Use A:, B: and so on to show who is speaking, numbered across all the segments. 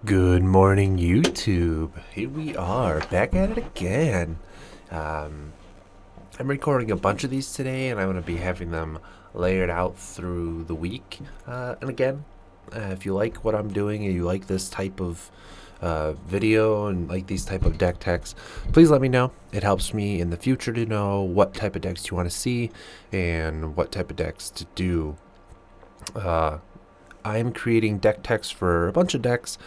A: Good morning, YouTube. Here we are, back at it again. Um, I'm recording a bunch of these today, and I'm going to be having them layered out through the week. And again, if you like what I'm doing and you like this type of video and like these type of deck techs, please let me know. It helps me in the future to know what type of decks you want to see and what type of decks to do. I'm creating deck techs for a bunch of decks,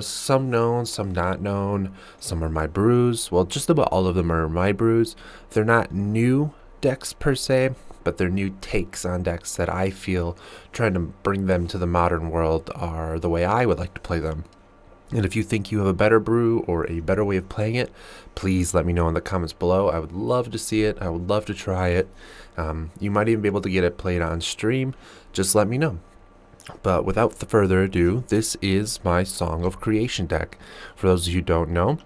A: some known, some not known, some are my brews. Well, just about all of them are my brews. They're not new decks per se, but they're new takes on decks that I feel trying to bring them to the modern world are the way I would like to play them. And if you think you have a better brew or a better way of playing it, please let me know in the comments below. I would love to see it. I would love to try it. You might even be able to get it played on stream. Just let me know. But without further ado, this is my Song of Creation deck. For those of you who don't know,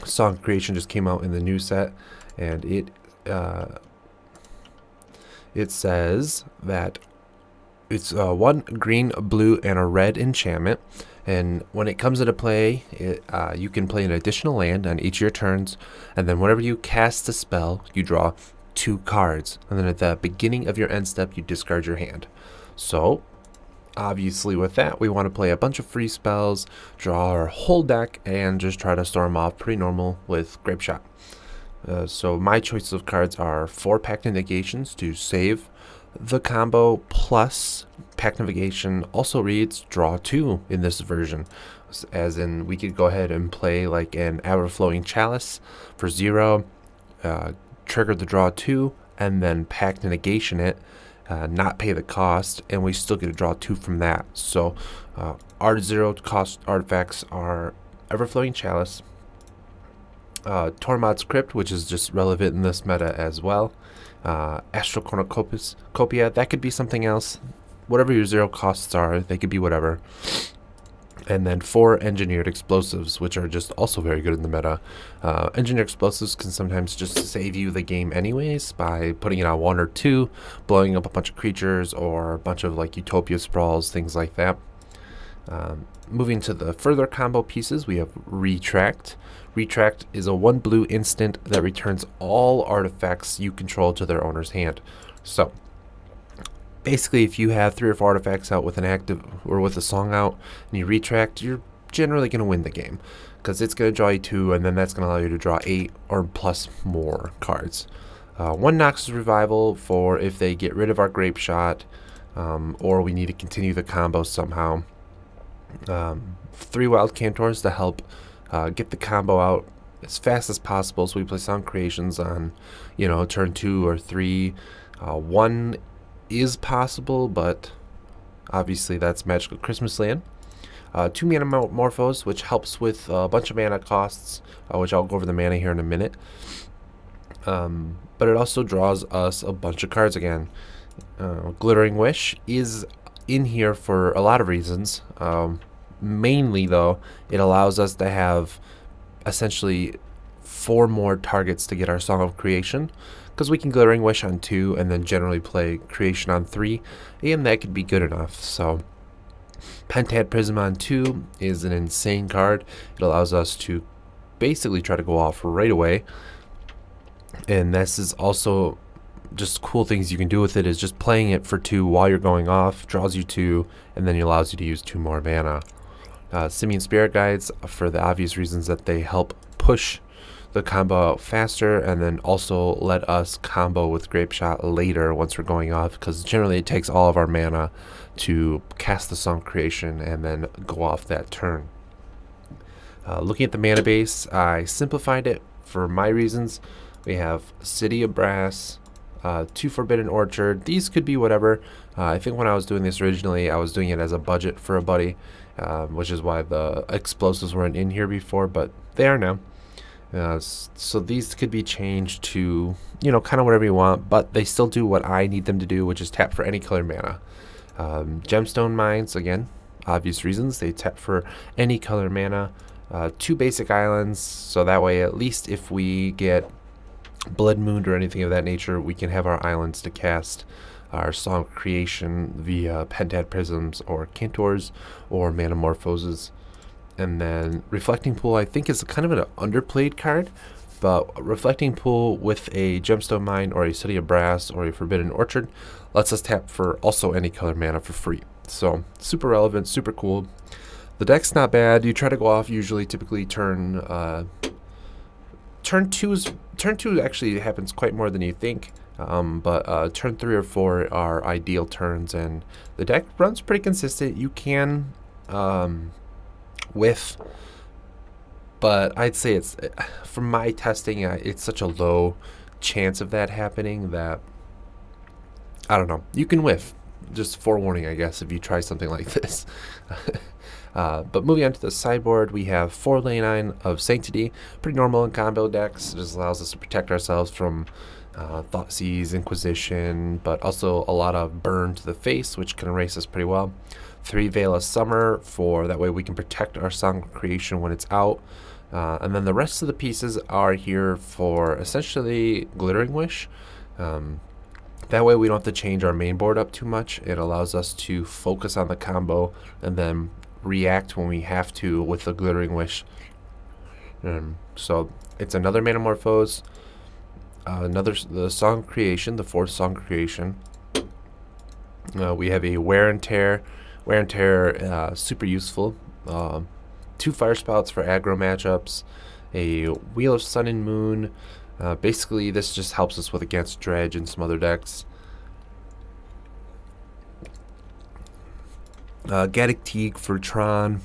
A: Song of Creation just came out in the new set, and it says that it's one green, blue, and a red enchantment. And when it comes into play, you can play an additional land on each of your turns, and then whenever you cast a spell, you draw 2 cards. And then at the beginning of your end step, you discard your hand. So obviously with that, we want to play a bunch of free spells, draw our whole deck, and just try to storm off pretty normal with Grape Shot. So my choices of cards are 4 Pact Negations to save the combo, plus Pact Navigation also reads draw 2 in this version. As in, we could go ahead and play like an Ever-Flowing Chalice for 0, trigger the draw 2, and then Pact Negation it, not pay the cost, and we still get to draw 2 from that. So our 0 cost artifacts are Everflowing Chalice, Tormod's Crypt, which is just relevant in this meta as well, Astral Cornucopia, that could be something else. Whatever your 0 costs are, they could be whatever. And then 4 Engineered Explosives, which are just also very good in the meta. Engineered Explosives can sometimes just save you the game anyways by putting it on 1 or 2, blowing up a bunch of creatures or a bunch of like Utopia Sprawls, things like that. Moving to the further combo pieces, we have Retract. Retract is a 1 blue instant that returns all artifacts you control to their owner's hand. So basically, if you have 3 or 4 artifacts out with an active or with a song out and you retract, you're generally going to win the game because it's going to draw you 2, and then that's going to allow you to draw 8 or plus more cards. 1 Noxus Revival for if they get rid of our Grape Shot, or we need to continue the combo somehow. 3 Wild Cantors to help get the combo out as fast as possible, so we play Sound Creations on, turn 2 or 3. 1 is possible, but obviously that's Magical Christmas Land. 2 Mana Morphos, which helps with a bunch of mana costs, which I'll go over the mana here in a minute. But it also draws us a bunch of cards again. Glittering Wish is in here for a lot of reasons. Mainly, though, it allows us to have essentially 4 more targets to get our Song of Creation, because we can Glittering Wish on 2 and then generally play Creation on 3, and that could be good enough. So Pentad Prism on 2 is an insane card. It allows us to basically try to go off right away, and this is also just cool things you can do with it is just playing it for 2 while you're going off, draws you 2, and then it allows you to use 2 more mana. Simian Spirit Guides, for the obvious reasons that they help push the combo out faster, and then also let us combo with Grape Shot later once we're going off, because generally it takes all of our mana to cast the Song Creation and then go off that turn. Looking at the mana base, I simplified it for my reasons. We have City of Brass, 2 Forbidden Orchard. These could be whatever. I think when I was doing this originally, I was doing it as a budget for a buddy, which is why the explosives weren't in here before, but they are now. So these could be changed to, kind of whatever you want, but they still do what I need them to do, which is tap for any color mana. Gemstone Mines, again, obvious reasons. They tap for any color mana. 2 basic islands, so that way at least if we get Blood Moon or anything of that nature, we can have our islands to cast our Song of Creation via Pentad Prisms or Cantors or Manamorphoses. And then Reflecting Pool, I think, is kind of an underplayed card, but Reflecting Pool with a Gemstone Mine or a City of Brass or a Forbidden Orchard lets us tap for also any color mana for free. So super relevant, super cool. The deck's not bad. You try to go off usually, typically turn two actually happens quite more than you think. But turn 3 or 4 are ideal turns, and the deck runs pretty consistent. You can whiff, but I'd say it's, from my testing, it's such a low chance of that happening that I don't know. You can whiff. Just forewarning, I guess, if you try something like this. But moving on to the sideboard, we have 4 Ley of Sanctity. Pretty normal in combo decks. It just allows us to protect ourselves from Thoughtseize, Inquisition, but also a lot of burn to the face, which can erase us pretty well. 3 Veil of Summer, for that way we can protect our Song of Creation when it's out. And then the rest of the pieces are here for essentially Glittering Wish. That way we don't have to change our main board up too much. It allows us to focus on the combo and then react when we have to with the Glittering Wish. So it's another Manamorphose, the Song of Creation, the 4th Song of Creation. We have a Wear and Tear. Wear and Tear, super useful. 2 Fire Spouts for aggro matchups. A Wheel of Sun and Moon. Basically, this just helps us with against Dredge and some other decks. Gaddock Teague for Tron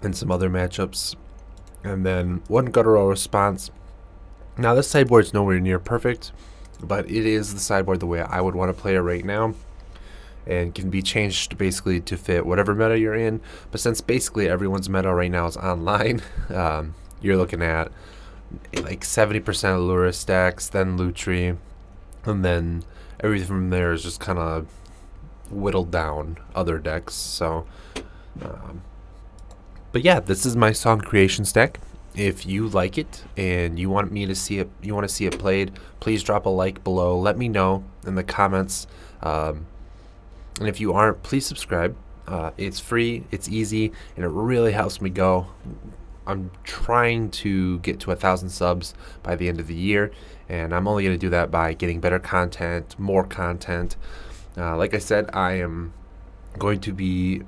A: and some other matchups. And then 1 Guttural Response. Now, this sideboard is nowhere near perfect, but it is the sideboard the way I would want to play it right now, and can be changed basically to fit whatever meta you're in. But since basically everyone's meta right now is online, you're looking at like 70% of Lurrus decks, then Lutri, and then everything from there is just kind of whittled down other decks. So but yeah, this is my Song Creations deck. If you like it and you want me to see it, you want to see it played, please drop a like below. Let me know in the comments. And if you aren't, please subscribe. It's free, it's easy, and it really helps me go. I'm trying to get to 1,000 subs by the end of the year, and I'm only going to do that by getting better content, more content. Like I said, I am going to be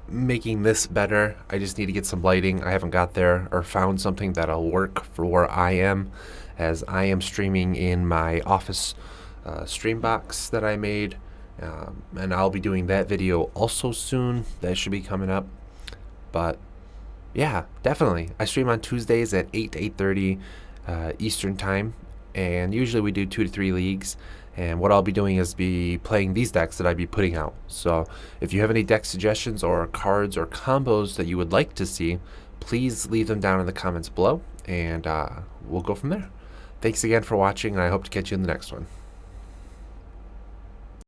A: making this better. I just need to get some lighting. I haven't got there or found something that'll work for where I am, as I am streaming in my office stream box that I made. And I'll be doing that video also soon. That should be coming up. But yeah, definitely. I stream on Tuesdays at 8 to 8:30 Eastern time, and usually we do 2 to 3 leagues. And what I'll be doing is be playing these decks that I'd be putting out. So if you have any deck suggestions or cards or combos that you would like to see, please leave them down in the comments below, and we'll go from there. Thanks again for watching, and I hope to catch you in the next one.